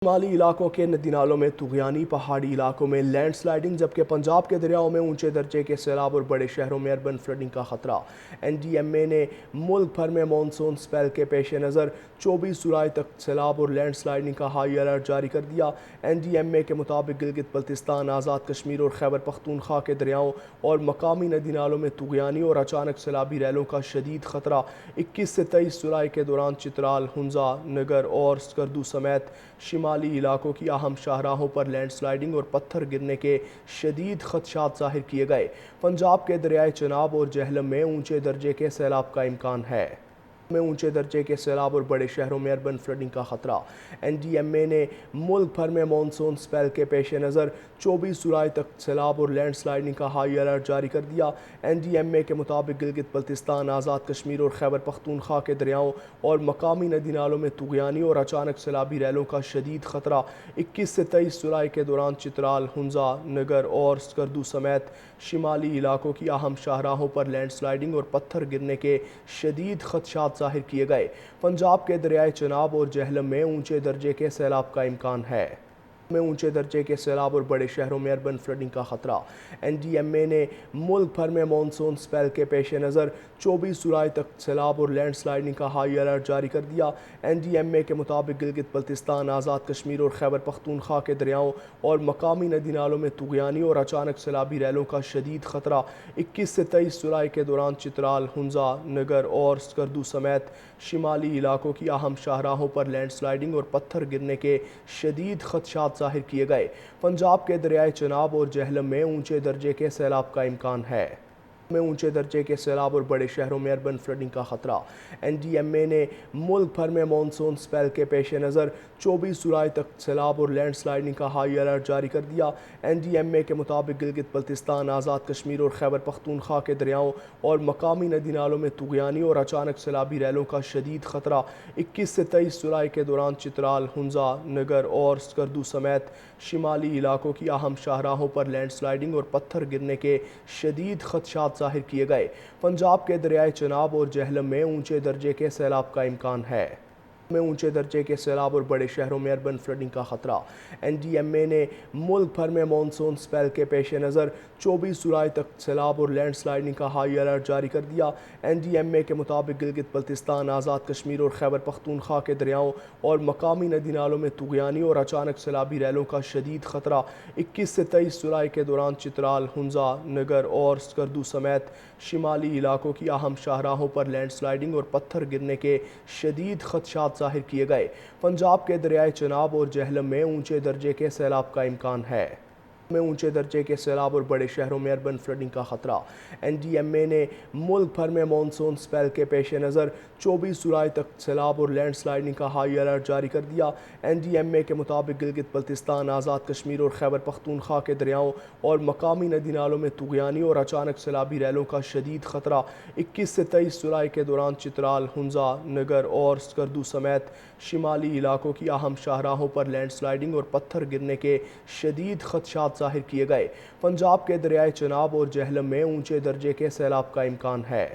شمالی علاقوں کے ندی نالوں میں طغیانی، پہاڑی علاقوں میں لینڈ سلائیڈنگ، جبکہ پنجاب کے دریاؤں میں اونچے درجے کے سیلاب اور بڑے شہروں میں اربن فلڈنگ کا خطرہ۔ این ڈی ایم اے نے ملک بھر میں مانسون سپیل کے پیش نظر 24 جولائی تک سیلاب اور لینڈ سلائیڈنگ کا ہائی الرٹ جاری کر دیا۔ این ڈی ایم اے کے مطابق گلگت بلتستان، آزاد کشمیر اور خیبر پختونخوا کے دریاؤں اور مقامی ندی نالوں میں طغیانی اور اچانک سیلابی ریلوں کا شدید خطرہ 21 سے 23 جولائی کے دوران چترال، ہنزا، نگر اور سکردو سمیت شمالی علاقوں کی اہم شاہراہوں پر لینڈ سلائیڈنگ اور پتھر گرنے کے شدید خدشات ظاہر کیے گئے۔ پنجاب کے دریائے چناب اور جہلم میں اونچے درجے کے سیلاب کا امکان ہے۔ اونچے درجے کے سیلاب اور بڑے شہروں میں اربن فلڈنگ کا خطرہ۔ این ڈی ایم اے نے ملک بھر میں مانسون سپیل کے پیش نظر 24 جولائی تک سیلاب اور لینڈ سلائیڈنگ کا ہائی الرٹ جاری کر دیا۔ این ڈی ایم اے کے مطابق گلگت بلتستان، آزاد کشمیر اور خیبر پختونخوا کے دریاؤں اور مقامی ندی نالوں میں طغیانی اور اچانک سیلابی ریلوں کا شدید خطرہ 21 سے 23 جولائی کے دوران چترال، ہنزا، نگر اور سکردو سمیت شمالی علاقوں کی اہم شاہراہوں پر لینڈ سلائیڈنگ اور پتھر گرنے کے شدید خدشات ظاہر کیے گئے۔ پنجاب کے دریائے چناب اور جہلم میں اونچے درجے کے سیلاب کا امکان ہے۔ اونچے درجے کے سیلاب اور بڑے شہروں میں اربن فلڈنگ کا خطرہ۔ این ڈی ایم اے نے ملک بھر میں مانسون سپیل کے پیش نظر 24 جولائی تک سیلاب اور لینڈ سلائیڈنگ کا ہائی الرٹ جاری کر دیا۔ این ڈی ایم اے کے مطابق گلگت بلتستان، آزاد کشمیر اور خیبر پختونخوا کے دریاؤں اور مقامی ندی نالوں میں طغیانی اور اچانک سیلابی ریلوں کا شدید خطرہ 21 سے 23 جولائی کے دوران چترال، ہنزا، نگر اور سکردو سمیت شمالی علاقوں کی اہم شاہراہوں پر لینڈ سلائیڈنگ اور پتھر گرنے کے شدید خدشات ظاہر کیے گئے۔ پنجاب کے دریائے چناب اور جہلم میں اونچے درجے کے سیلاب کا امکان ہے۔ اونچے درجے کے سیلاب اور بڑے شہروں میں اربن فلڈنگ کا خطرہ۔ این ڈی ایم اے نے ملک بھر میں مانسون سپیل کے پیش نظر 24 جولائی تک سیلاب اور لینڈ سلائیڈنگ کا ہائی الرٹ جاری کر دیا۔ این ڈی ایم اے کے مطابق گلگت بلتستان، آزاد کشمیر اور خیبر پختونخوا کے دریاؤں اور مقامی ندی نالوں میں طغیانی اور اچانک سیلابی ریلوں کا شدید خطرہ 21 سے 23 جولائی کے دوران چترال، ہنزا، نگر اور سکردو سمیت شمالی علاقوں کی اہم شاہراہوں پر لینڈ سلائیڈنگ اور پتھر گرنے کے شدید خدشات ظاہر کیے گئے۔ پنجاب کے دریائے چناب اور جہلم میں اونچے درجے کے سیلاب کا امکان ہے۔ اونچے درجے کے سیلاب اور بڑے شہروں میں اربن فلڈنگ کا خطرہ۔ این ڈی ایم اے نے ملک بھر میں مانسون سپیل کے پیش نظر 24 جولائی تک سیلاب اور لینڈ سلائیڈنگ کا ہائی الرٹ جاری کر دیا۔ این ڈی ایم اے کے مطابق گلگت بلتستان، آزاد کشمیر اور خیبر پختونخوا کے دریاؤں اور مقامی ندی نالوں میں طغیانی اور اچانک سیلابی ریلوں کا شدید خطرہ 21 سے 23 جولائی کے دوران چترال، ہنزا، نگر اور سکردو سمیت شمالی علاقوں کی اہم شاہراہوں پر لینڈ سلائیڈنگ اور پتھر گرنے کے شدید خدشات ظاہر کیے گئے۔ پنجاب کے دریائے چناب اور جہلم میں اونچے درجے کے سیلاب کا امکان ہے۔ اونچے درجے کے سیلاب اور بڑے شہروں میں اربن فلڈنگ کا خطرہ۔ این ڈی ایم اے نے ملک بھر میں مانسون سپیل کے پیش نظر 24 جولائی تک سیلاب اور لینڈ سلائیڈنگ کا ہائی الرٹ جاری کر دیا۔ این ڈی ایم اے کے مطابق گلگت بلتستان، آزاد کشمیر اور خیبر پختونخوا کے دریاؤں اور مقامی ندی نالوں میں طغیانی اور اچانک سیلابی ریلوں کا شدید خطرہ 21 سے 23 جولائی کے دوران چترال، ہنزا، نگر اور سکردو سمیت شمالی علاقوں کی اہم شاہراہوں پر لینڈ سلائیڈنگ اور پتھر گرنے کے شدید خدشات ظاہر کیے گئے۔ پنجاب کے دریائے چناب اور جہلم میں اونچے درجے کے سیلاب کا امکان ہے۔